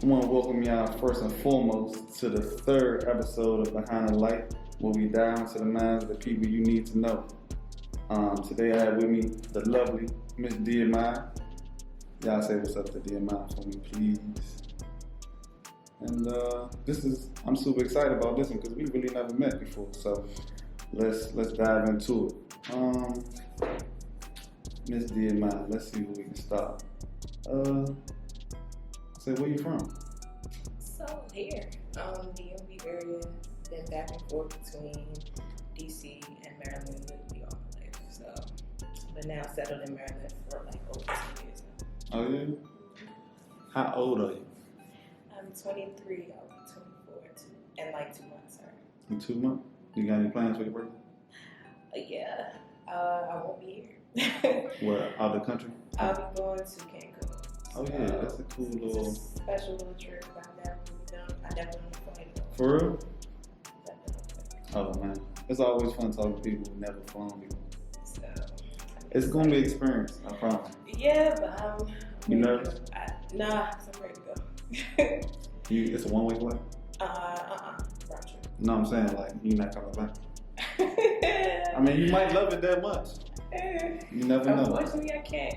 want to welcome y'all first and foremost to the third episode of Behind the Light, where we dive into the minds of the people you need to know. Today I have with me the lovely Miss Diamond. Y'all say what's up to Diamond for me, please. And I'm super excited about this one because we really never met before. So let's dive into it. Miss Diamond, let's see where we can start. Say where you from? So here, DMV area, been back and forth between DC and Maryland literally all my life. So, but now settled in Maryland for like over 2 years now. Oh yeah? How old are you? I'm 23, I'll be 24 in like 2 months, sorry. In 2 months? You got any plans for your birthday? Yeah, I won't be here. Where, out of the country? I'll be going to Cancun. Oh yeah, that's a cool little... It's a special little trip I've never really done. I definitely want to fly though. For real? Definitely. Oh man, it's always fun talking to people who never flown before. So, It's gonna be an experience, I promise. yeah, but I'm You nervous? Nah, cause I'm ready to go. It's a one-way flight? Round trip. No, I'm saying like you're not coming back. I mean, you might love it that much. You never know. Unfortunately, I can't.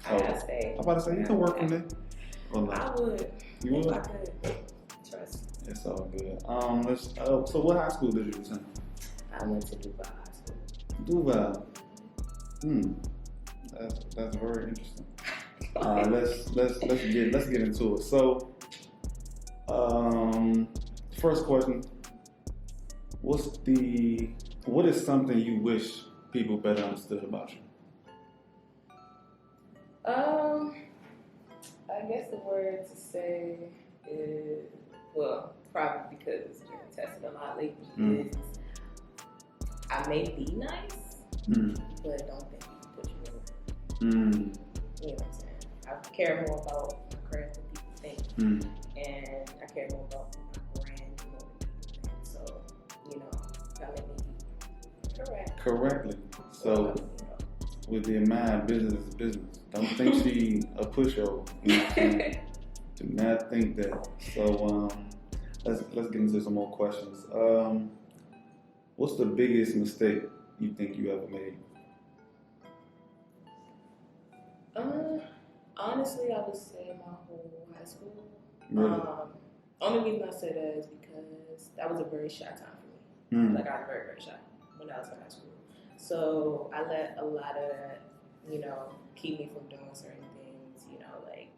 I gotta stay. I'm about to say you can work from there. Or I not? would. You If would? I could. Trust. It's all good. So what high school did you attend? I went to Dubai High School. Duval. That's very interesting. Let's get into it. So, first question: what is something you wish people better understood about you? I guess the word to say is, well, probably because it's been tested a lot lately, is I may be nice, but don't think you can put you in. You know what I'm saying? I care more about my craft than people think, and I care more about my brand more than people think. So, gotta let me be correct. Correctly. So, with the mind, business is business. Don't think she a pushover. You know what I'm saying? Do not think that. So, let's get into some more questions. What's the biggest mistake you think you ever made? Honestly, I would say my whole high school. Really? Only reason I say that is because that was a very shy time for me. Like I was very, very shy when I was in high school. So I let a lot of that, keep me from doing certain things. Like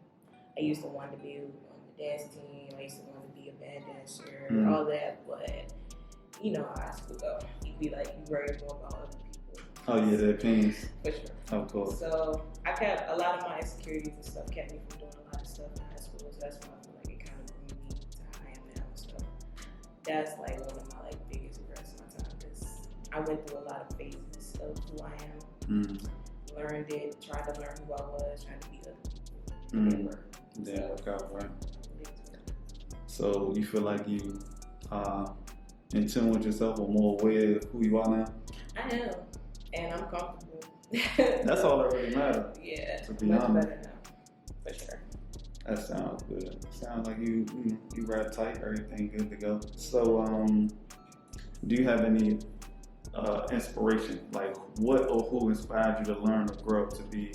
I used to want to be on the dance team. I used to want to be a band dancer, all that. But how high school go. You be like, you worry more about other people. Oh yeah, the opinions. For sure. Of course. So I kept a lot of my insecurities and stuff kept me from doing a lot of stuff in high school. So that's why I feel like it kind of grew me to how I am now. So that's like one of my biggest regrets of my time because I went through a lot of phases of who I am. Learned it, tried to learn who I was, trying to be other people. It didn't work. Yeah, work out, right? It didn't work. So you feel like you in tune with yourself or more aware of who you are now? I am, and I'm comfortable. That's all that really matters. Yeah, to be much honest. better now, for sure. That sounds good. Sounds like you rap tight, everything good to go. So, do you have any inspiration? Like, what or who inspired you to learn or grow to be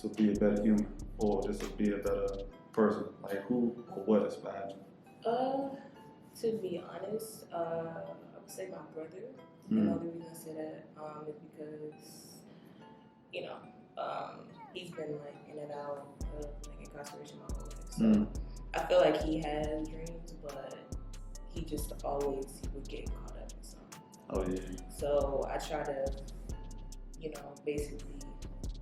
a better human, or just to be a better person? Like, who or what inspired you? To be honest, I would say my brother. And the only reason I say that is because, he's been in and out of incarceration my whole life. So I feel like he has dreams, but he would get caught up in something. Oh yeah. So I try to, basically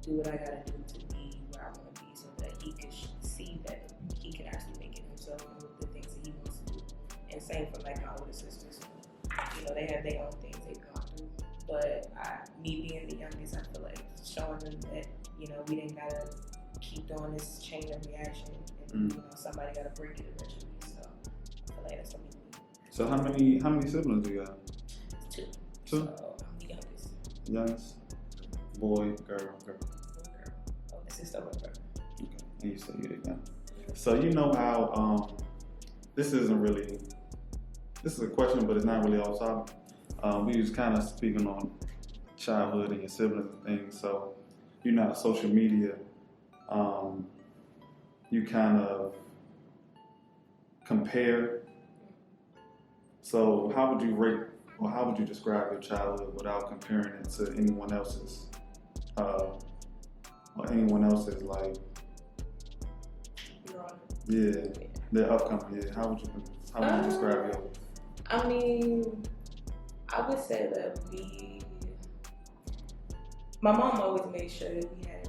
do what I gotta do to be where I want to be, so that he could see that he can actually make it himself and with the things that he wants to do. And same for my older sisters. They have their own things they've gone through. But me being the youngest, I feel like showing them that, we didn't gotta keep doing this chain of reaction and somebody gotta break it eventually. So I feel like that's something we need. So how many siblings do you got? Two. Two? So I'm the youngest. Youngest? Boy, girl. One girl. Oh, this is still one girl. Okay. And you said you're the young. So you know how this is a question, but it's not really off topic. We was kind of speaking on childhood and your siblings and things. So, you know, social media, you kind of compare. So, how would you rate or how would you describe your childhood without comparing it to anyone else's, or anyone else's like, yeah, the upcoming? Yeah, how would you describe yours? I mean, I would say that my mom always made sure that we had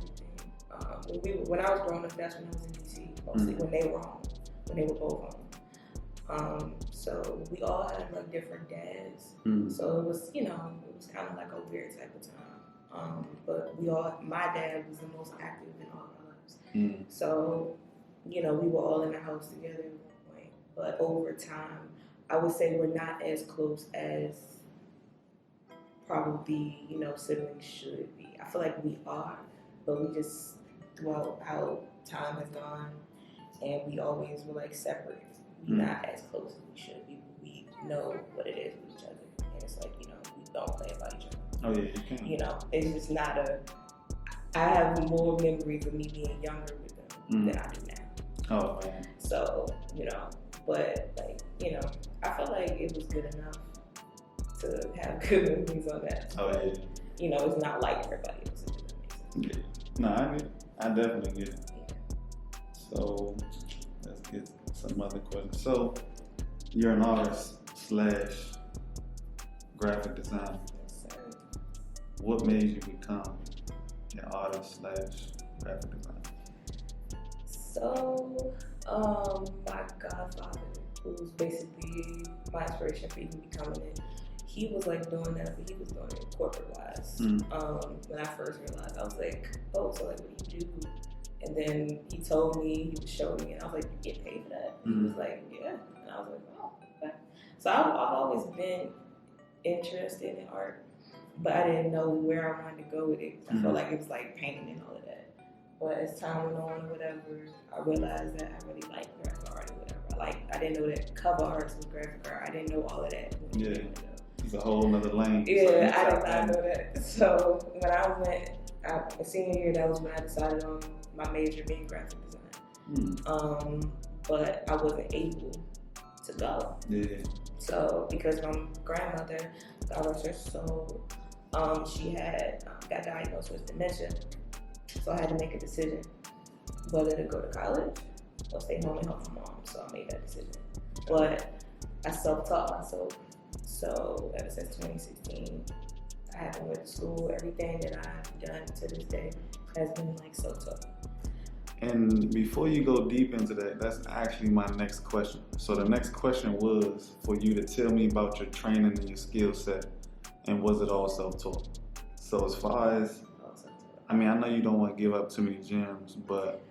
everything. When I was growing up, that's when I was in DC, mostly when they were home, when they were both home. So we all had like different dads. So it was, you know, it was kind of like a weird type of time. But my dad was the most active in all our lives. So, you know, we were all in the house together at one point. But over time, I would say we're not as close as probably, you know, siblings should be. I feel like we are, but we just, throughout how time has gone, and we always were like separate. We're not as close as we should be. We know what it is with each other. And it's like, you know, we don't play about each other. Oh yeah, you can. You know, it's just not I have more memories of me being younger with them than I do now. Oh man. So, you know, but like, you know, I felt like it was good enough to have good memories on that. Oh yeah. You know, it's not like everybody else. Yeah. No, I get it. I definitely get it. Yeah. So let's get some other questions. So you're an artist / graphic designer. Yes, sir. What made you become an artist / graphic designer? So, my godfather, who was basically my inspiration for even becoming it, he was like doing that, but he was doing it corporate wise. When I first realized, I was like, oh, so like, what do you do? And then he told me, he was showing me, and I was like, you get paid for that? He was like, yeah. And I was like, oh, okay. So I've always been interested in art, but I didn't know where I wanted to go with it. I felt like it was like painting and all of that. But as time went on or whatever, I realized that I really like graphic art or whatever. I didn't know that cover art was graphic art. I didn't know all of that. Yeah. It's a whole nother lane. Yeah, I did not know that. So when I went, my senior year, that was when I decided on my major being graphic design. But I wasn't able to go. Yeah. So because my grandmother, God rest her soul, she had got diagnosed with dementia. So I had to make a decision whether to go to college or stay home and help my mom. So I made that decision. But I self-taught myself. So ever since 2016, I haven't went to school. Everything that I've done to this day has been like self-taught. And before you go deep into that, that's actually my next question. So the next question was for you to tell me about your training and your skill set, and was it all self-taught? So as far as, I mean, I know you don't want to give up too many gems, but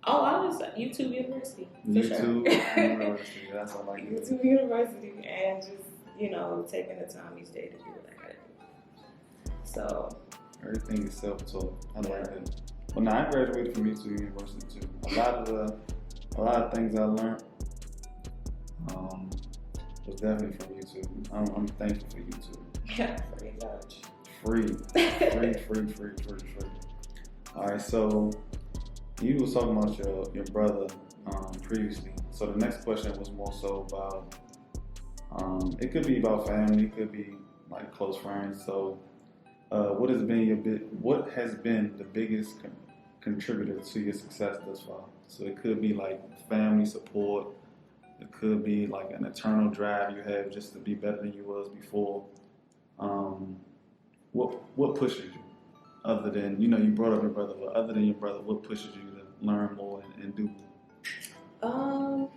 I was at YouTube University. YouTube sure. University, that's all I get. YouTube University, and just, you know, taking the time each day to do what I gotta do. So everything is self-taught. I like that. Well, now I graduated from YouTube University too. A lot of things I learned was definitely from YouTube. I'm thankful for YouTube. Yeah, free lunch. Free. All right, so you was talking about your brother previously. So the next question was more so about it could be about family, it could be like close friends. So what has been the biggest contributor to your success thus far? So it could be like family support. It could be like an eternal drive you have just to be better than you was before. What pushes you? Other than, you know, you brought up your brother, but other than your brother, what pushes you to learn more and do more?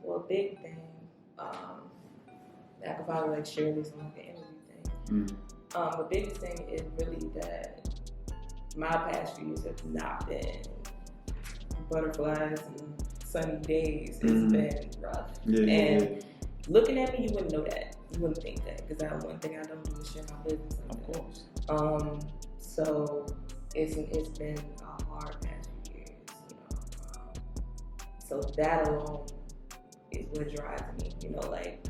Well, big thing. I could probably like share this on the interview thing. The biggest thing is really that my past few years have not been butterflies and sunny days. It's been rough. And looking at me, you wouldn't know that. You wouldn't think that, because one thing I don't do is share my business. Of course. So it's been a hard past few years, you know. So that alone is what drives me. You know, like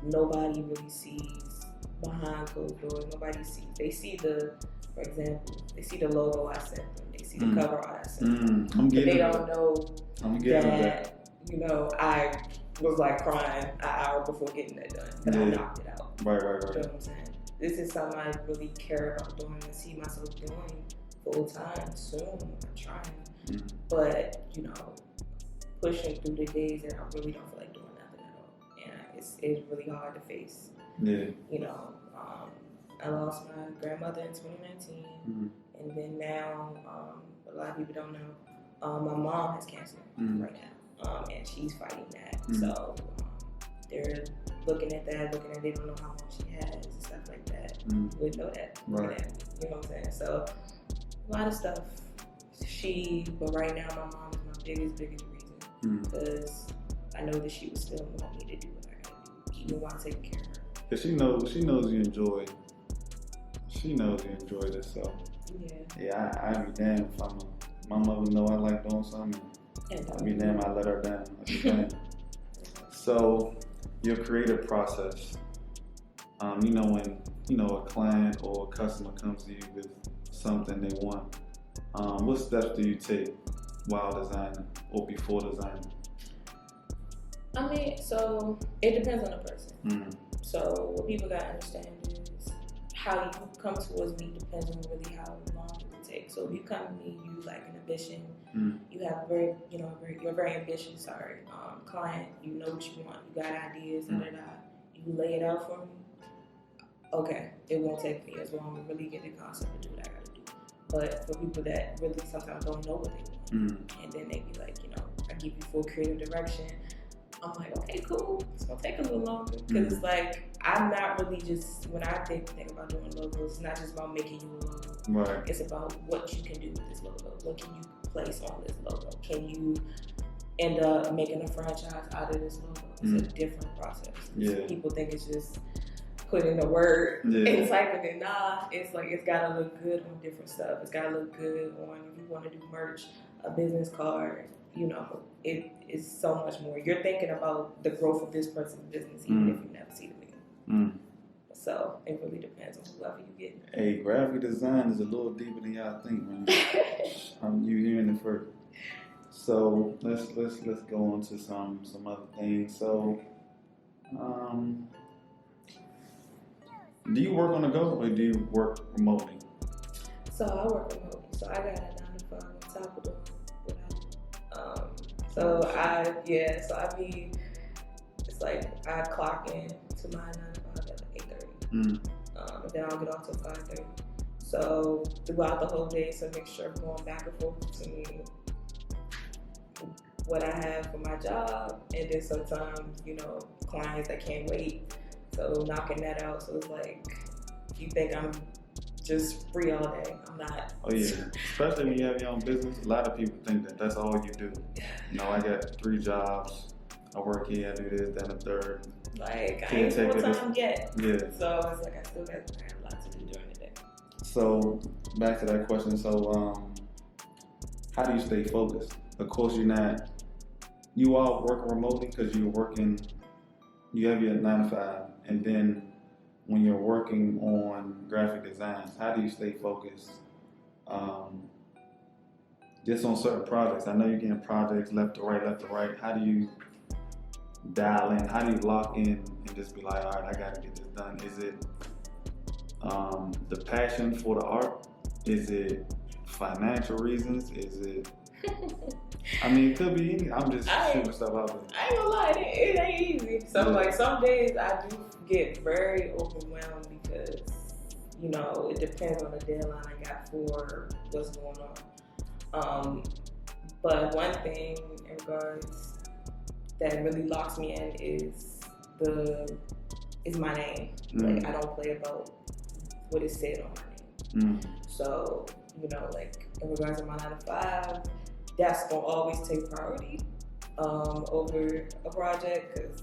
nobody really sees behind closed doors. Nobody sees. They see the, for example, they see the logo I sent them. They see the cover art I sent them. But they don't know that, you know, I was like crying an hour before getting that done. But I knocked it out. Right. You know what I'm saying? This is something I really care about doing and see myself doing full time soon. I'm trying. But, you know, pushing through the days that I really don't feel like doing nothing at all. And it's really hard to face. Yeah. You know, I lost my grandmother in 2019. And then now, a lot of people don't know, my mom has cancer right now. And she's fighting that. So they're looking at that, they don't know how long she has and stuff like that. We know that. Right. You know what I'm saying? So a lot of stuff. But right now my mom is my biggest reason. Because I know that she would still want me to do what I gotta do, even while taking care of her. Cause she knows you enjoy. She knows you enjoy this, so. Yeah, I'd be damned if my mother know I like doing something. I'd be damned I let her down. I'd be damned. So, your creative process. You know when a client or a customer comes to you with something they want. What steps do you take while designing or before designing? I mean, so it depends on the person. So what people gotta understand is how you come towards me depends on really how long it will take. So if you come to me, you like an ambition, you have you're very ambitious, client, you know what you want, you got ideas, you lay it out for me. Okay, it won't take me as long to really get the concept and do what I gotta do. But for people that really sometimes don't know what they want, and then they be like, I give you full creative direction. I'm like, okay, cool. It's gonna take a little longer because it's like I'm not really just when I think about doing logos. It's not just about making you a logo. Right. It's about what you can do with this logo. What can you place on this logo? Can you end up making a franchise out of this logo? It's a different process. Yeah. People think it's just putting the word and typing it. Nah, it's like it's gotta look good on different stuff. It's gotta look good on if you want to do merch, a business card. It is so much more. You're thinking about the growth of this person's business, even if you never see the video. So it really depends on whoever you get. Hey, graphic design is a little deeper than y'all think, man. You hearing it first. So let's go on to some other things. So, do you work on the go or do you work remotely? So I work remotely. So I got a 9 to 5 on top of doing what I do. It's like I clock in to my 9 to 5 at 8:30. And then I'll get off till 5:30. So throughout the whole day, it's a mixture of going back and forth between what I have for my job and then sometimes, clients that can't wait. So knocking that out. So it's like, you think I'm just free all day. I'm not. Oh yeah, especially when you have your own business. A lot of people think that that's all you do. I got 3 jobs. I work here, I do this, then a third. Like, I ain't full-time yet. Yeah. So it's like I have a lot to do during the day. So back to that question. So how do you stay focused? Of course, you all work remotely because you have your 9 to 5, and then when you're working on graphic designs, how do you stay focused? Just on certain projects. I know you're getting projects left to right. How do you dial in? How do you lock in and just be like, all right, I got to get this done? Is it the passion for the art? Is it financial reasons? Is it? It could be any. I'm just shooting stuff out there. I ain't gonna lie, it ain't easy. So like some days I do get very overwhelmed because it depends on the deadline I got for what's going on. But one thing in regards that really locks me in is my name. Like I don't play about what is said on my name. So like in regards to my 9 to 5. That's gonna always take priority over a project because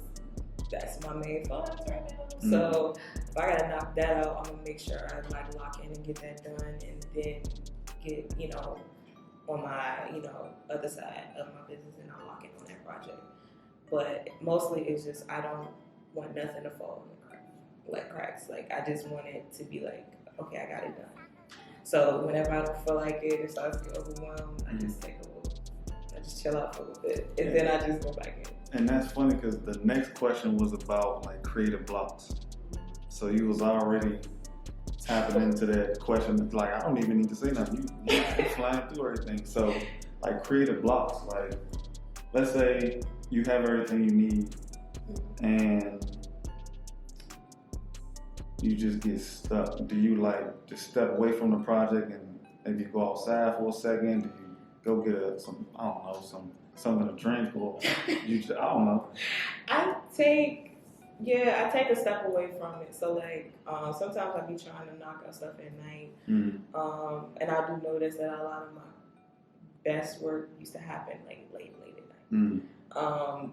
that's my main funds right now. So if I gotta knock that out, I'm gonna make sure I lock in and get that done, and then get on my other side of my business, and I'll lock in on that project. But mostly it's just I don't want nothing to fall in the like cracks. Like I just want it to be like, okay, I got it done. So whenever I don't feel like it, it starts to get overwhelmed, I just take a little, I just chill out for a little bit, and then I just go back in. And that's funny because the next question was about like creative blocks. So you was already tapping into that question. It's like I don't even need to say nothing. You flying through everything. So like creative blocks, like let's say you have everything you need, and you just get stuck. Do you like just step away from the project and maybe go outside for a second? Do you go get something to drink, or you just, I don't know. I take a step away from it. So like sometimes I be trying to knock out stuff at night, and I do notice that a lot of my best work used to happen like late at night.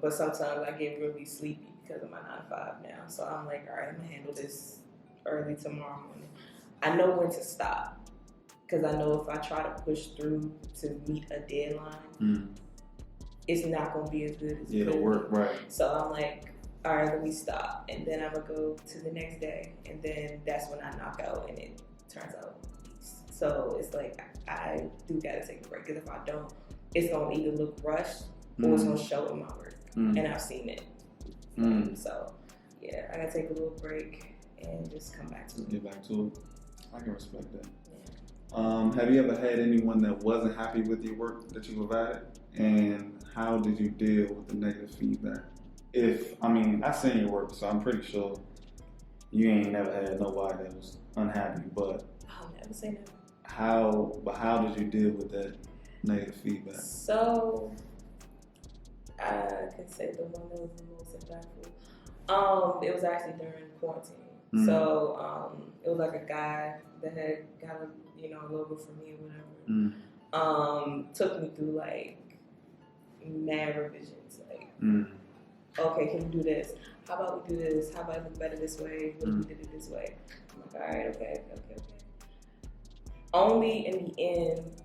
But sometimes I get really sleepy because of my 9 to 5 now. So I'm like, all right, I'm gonna handle this early tomorrow morning. I know when to stop because I know if I try to push through to meet a deadline, it's not gonna be as good as it it'll work, right? So I'm like, all right, let me stop, and then I'm gonna go to the next day, and then that's when I knock out, and it turns out peace. So it's like I do gotta take a break because if I don't, it's gonna either look rushed or it's gonna show in my work, and I've seen it. So yeah, I gotta take a little break and just come back to it. Get back to it. I can respect that. Yeah. Have you ever had anyone that wasn't happy with your work that you provided, and how did you deal with the negative feedback? I've seen your work, so I'm pretty sure you ain't never had nobody that was unhappy, but I'll never say never. How did you deal with that negative feedback? So I can say the one that was the most impactful. It was actually during quarantine. So it was like a guy that had got a logo for me or whatever. Took me through like mad revisions, like okay, can we do this? How about we do this? How about it look better this way? What if we did it this way? I'm like, all right, okay. Only in the end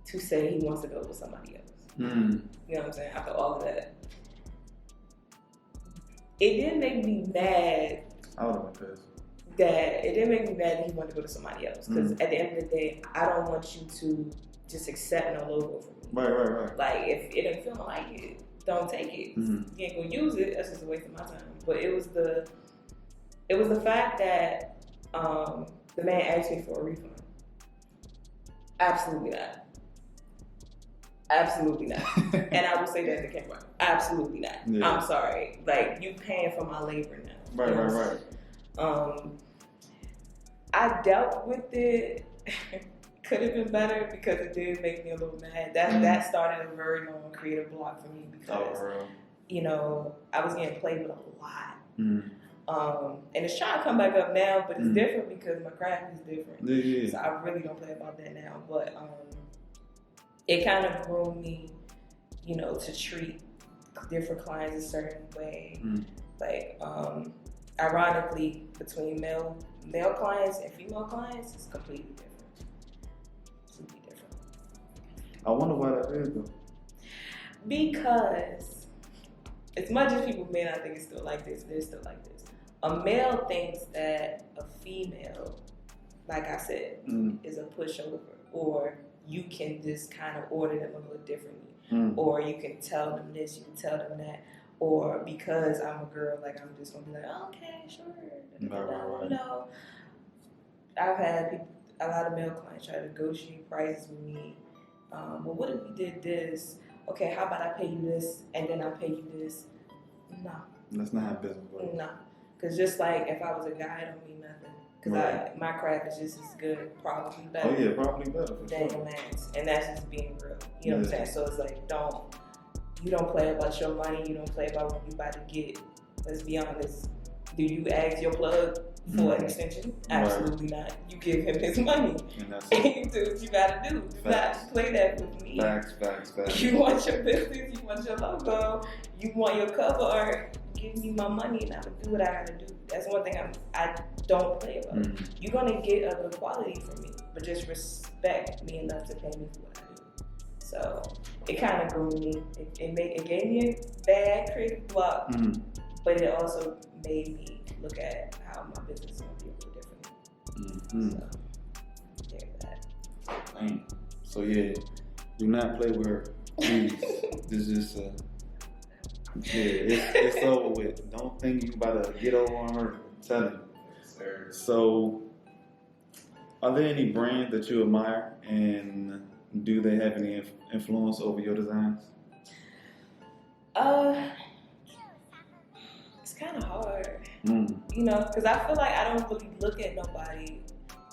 to say he wants to go with somebody else. You know what I'm saying? After all of that, it didn't make me mad. I would have been pissed. It didn't make me mad that he wanted to go to somebody else. Because at the end of the day, I don't want you to just accept no logo from me. Right. Like, if it didn't feel like it, don't take it. You ain't gonna use it. That's just a waste of my time. But it was the fact that the man asked me for a refund. Absolutely not. Absolutely not. And I will say that in the camera. Absolutely not. Yeah. I'm sorry. Like, you paying for my labor now. Right. I dealt with it. Could have been better because it did make me a little mad. That started a very long creative block for me because I was getting played with a lot. And it's trying to come back up now, but it's different because my craft is different. Yeah. So I really don't play about that now. But it kind of groomed me, to treat different clients a certain way. Like, ironically, between male clients and female clients, it's completely different. I wonder why that is though. Because as much as people may not think it's still like this, they're still like this. A male thinks that a female, like I said, is a pushover, or you can just kind of order them a little differently, or you can tell them this, you can tell them that, or because I'm a girl, like I'm just gonna be like, oh, okay, sure. Right. I've had a lot of male clients try to negotiate prices with me. Well, what if we did this? Okay, how about I pay you this and then I pay you this? No. That's not how business works. No. Because just like if I was a guy, it don't mean nothing. Because my craft is just as good, probably better. Oh, yeah, probably better. Than your man's. And that's just being real. You know what I'm saying? So it's like, you don't play about your money. You don't play about what you about to get. Let's be honest. Do you ask your plug for an extension? Absolutely not. You give him his money. And that's and you do what you gotta do. Do not play that with me. Facts. You want your business, you want your logo, you want your cover art, give me my money and I'm gonna do what I gotta do. That's one thing I don't play about. You're gonna get a good quality from me, but just respect me enough to pay me for what I do. So it kind of grew me. It gave me a bad creative block, but it also made me look at how my business is going to be a little differently. So there's that. Dang. So yeah, do not play with her, please. This is it's over with. Don't think you about to get over on her. I'm telling you. Sir. So, are there any brands that you admire, and do they have any influence over your designs? It's kind of hard, Mm. you know, because I feel like I don't really look at nobody,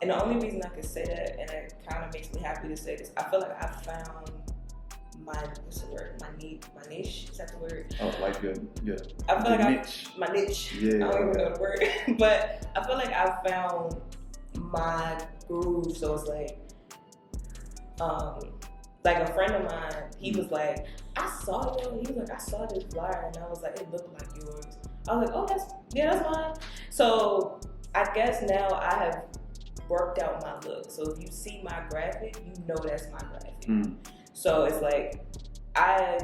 and the only reason I can say that, and it kind of makes me happy to say this, I feel like I found my niche. Is that the word? Oh, like your I feel like niche. my niche. Yeah. I don't even know the word, but I feel like I found my groove. So it's like a friend of mine, he was like, I saw this flyer, and I was like, it looked like yours. I was like, oh, that's mine. So I guess now I have worked out my look. So if you see my graphic, you know that's my graphic. Mm. So it's like I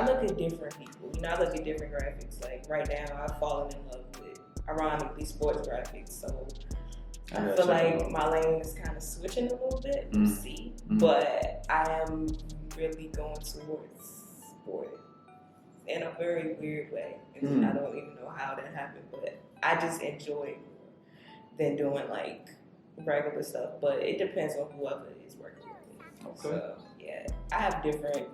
look at different people. You know, I look at different graphics. Like right now, I've fallen in love with, ironically, sports graphics. So I feel like my lane is kind of switching a little bit. You see, but I am really going towards sport in a very weird way. And I don't even know how that happened, but I just enjoy it more than doing like regular stuff. But it depends on whoever is working with me. Okay. So yeah, I have different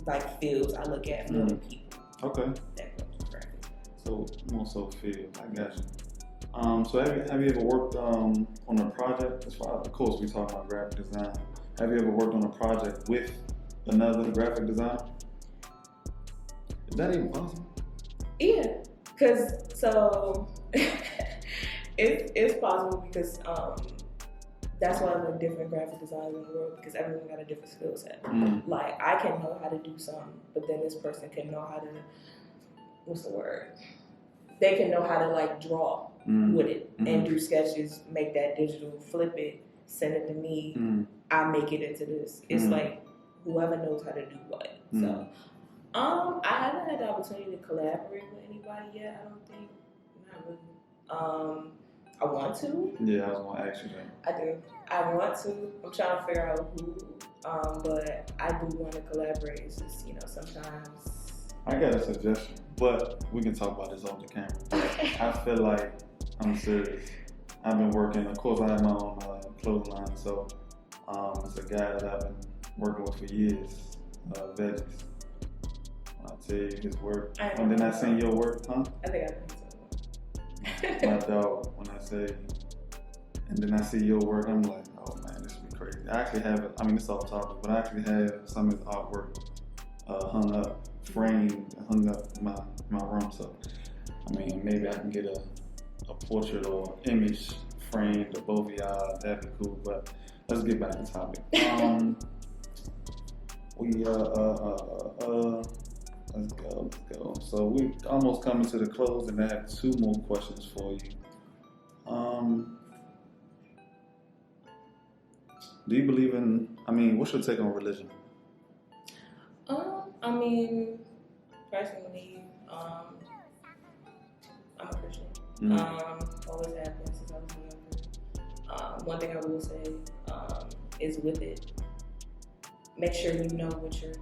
like fields I look at more than people. Okay. That go to graphics. So more so field. I got you. So have you ever worked on a project? As far as, of course, we talk about graphic design. Have you ever worked on a project with another graphic designer? Is that even possible? Yeah, cause so it's possible because that's why there are different graphic designers in the world, because everyone got a different skill set. Like I can know how to do something, but then this person can know how to, what's the word? They can know how to like draw with it and do sketches, make that digital, flip it, send it to me. I make it into this. It's like whoever knows how to do what. So I haven't had the opportunity to collaborate with anybody yet. I don't think, not really. I want to. Yeah, I was gonna ask you that. I do. I want to. I'm trying to figure out who. But I do want to collaborate. It's just, you know, sometimes. I got a suggestion, but we can talk about this off the camera. I feel like, I'm serious. I've been working, of course I have my own clothing line, so it's a guy that I've been working with for years, Veggies. I'll tell you his work. And then I seen your work, huh? I think I know My dog, when I say, and then I see your work, I'm like, oh man, this would be crazy. I actually have it, I mean, it's off topic, but I actually have some of his artwork hung up, framed, hung up in my room. So, I mean, maybe I can get a portrait or image framed of both of y'all. That'd be cool. But let's get back to topic. Let's go. So we almost coming to the close, and I have 2 more questions for you. Do you believe in? I mean, what's your take on religion? I mean, personally, I'm a Christian. Always have been since I was younger. One thing I will say is with it, make sure you know what you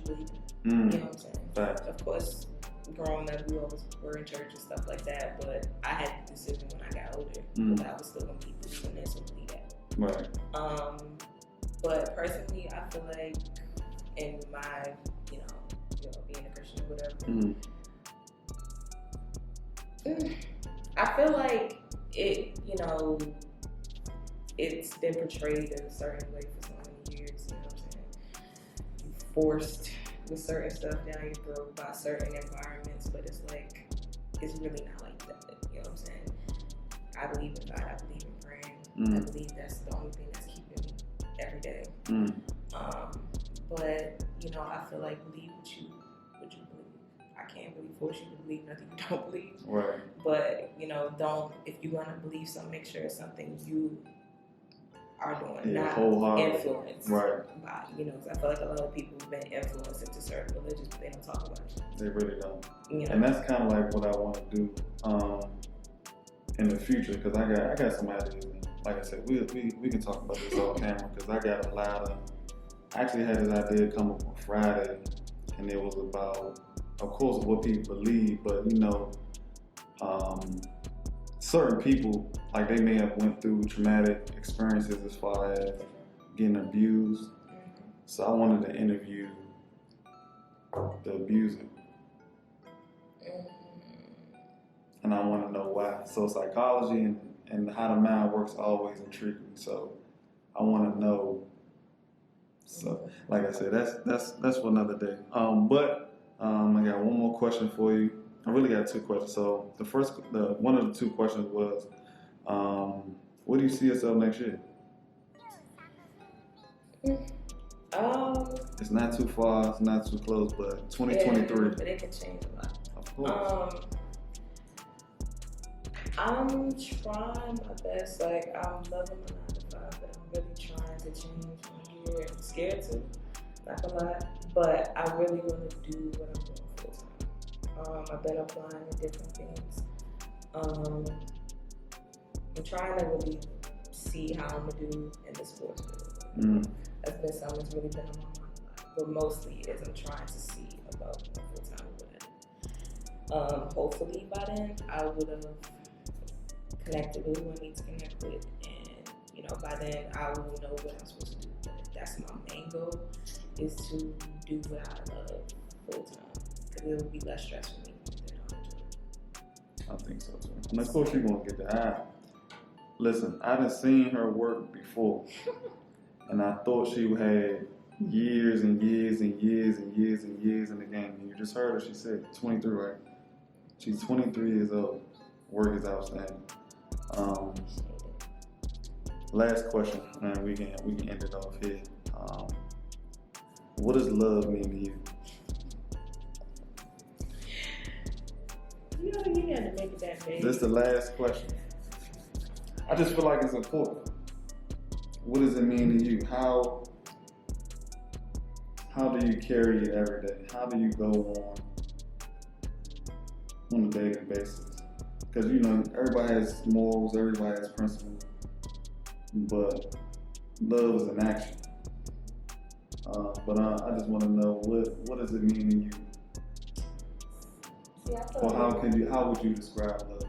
believe in. You know what I'm saying? Right. Of course, growing up, we always were in church and stuff like that, but I had the decision when I got older that I was still gonna keep believing this and believe that. Right. But personally, I feel like in my, you know, being a Christian or whatever, I feel like it, you know, it's been portrayed in a certain way for so many years. You know what I'm saying? You forced with certain stuff down your throat by certain environments, but it's like it's really not like that. You know what I'm saying? I believe in God. I believe in praying. I believe that's the only thing that's keeping me every day. But you know, I feel like believe what you believe. I can't really force you to believe nothing you don't believe. Right. But you know, if you're gonna believe something, make sure it's something you are doing, Yeah, not wholehearted. influenced Right. by, you know, 'cause I feel like a lot of people have been influenced into certain religions, but they don't talk about it. They really don't. You know? And that's kind of like what I want to do in the future, because I got some ideas. And like I said, we can talk about this off camera, because I got a lot of. I actually had this idea come up on Friday, and it was about, of course, what people believe, but you know, certain people, like they may have went through traumatic experiences as far as getting abused. So I wanted to interview the abuser. And I want to know why. So psychology and how the mind works always intrigued me. So I want to know. So like I said, that's for another day. But I got one more question for you. I really got two questions. So one of the two questions was, where do you see yourself next year? It's not too far, it's not too close, but 2023. Yeah, but it can change a lot. Of course. I'm trying my best. Like, I'm loving my 9 to 5, but I'm really trying to change my year. I'm scared to, not a lot, but I really want to do what I'm doing full time. I've been applying to different things. I'm trying to really see how I'm gonna do in the sports field. That's been something that's really been on my mind a lot. But mostly is I'm trying to see about full time with it. Hopefully by then I would have connected with who I need to connect with, and you know, by then I will know what I'm supposed to do. But that's my main goal, is to do what I love full time, because it will be less stress for me than I'm doing. I think so too. And of course you're gonna get that. Listen, I done seen her work before, and I thought she had years and years and years and years and years in the game. And you just heard her, she said 23, right? She's 23 years old. Work is outstanding. Last question, and we can end it off here. What does love mean to you? You know, you got to make it that big. This is the last question. I just feel like it's important. What does it mean to you? How do you carry it every day? How do you go on a daily basis? Because you know, everybody has morals, everybody has principles, but love is an action. But I just want to know, what does it mean to you? See, Or how would you describe love?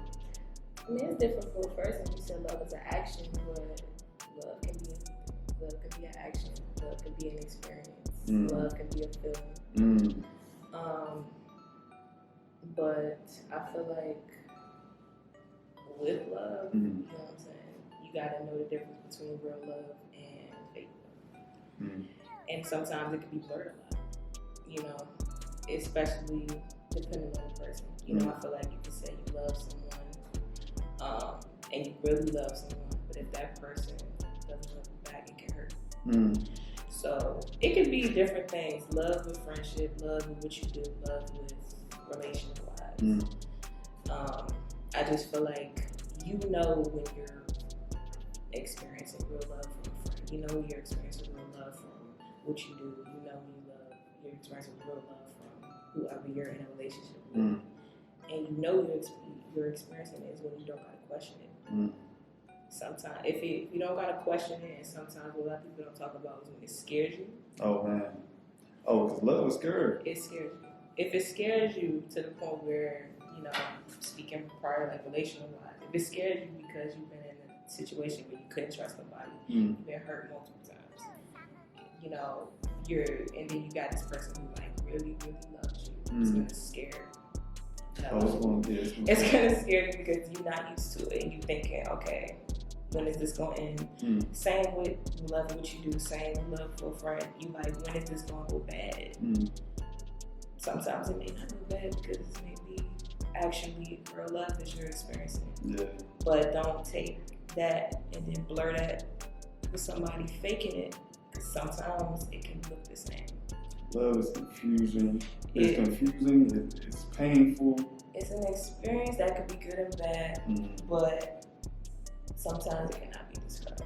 I mean, it's different for a person. You said love is an action, but love can be an action. Love can be an experience. Love can be a feeling. But I feel like with love, you know what I'm saying, you gotta know the difference between real love and fake love. And sometimes it can be blurred a lot, you know, especially depending on the person. You know, I feel like you can say you love someone, and you really love someone, but if that person doesn't love you back, it can hurt. So it could be different things: love with friendship, love with what you do, love with relationship-wise. I just feel like you know when you're experiencing real love from a friend. You know when you're experiencing real love from what you do. You know when you're experiencing real love from whoever you're in a relationship with. And you know you're experiencing it is when you don't gotta question it. Sometimes, if you don't gotta question it, and sometimes what a lot of people don't talk about is when it scares you. Oh man. Oh, 'cause love is scary. It scares you. If it scares you to the point where, you know, speaking prior, like relational wise, if it scares you because you've been in a situation where you couldn't trust somebody, you've been hurt multiple times, you know, and then you got this person who like really, really loves you, it's gonna scare you. It's gonna scare you because you're not used to it and you thinking, okay, when is this gonna end? Same with loving what you do, same with love for a friend. You like, when is this gonna go bad? Sometimes it may not go bad because it may be actually real love that you're experiencing. Yeah. But don't take that and then blur that with somebody faking it, because sometimes it can look the same. Love is confusion. It's confusing. It's painful. It's an experience that could be good and bad, but sometimes it cannot be described.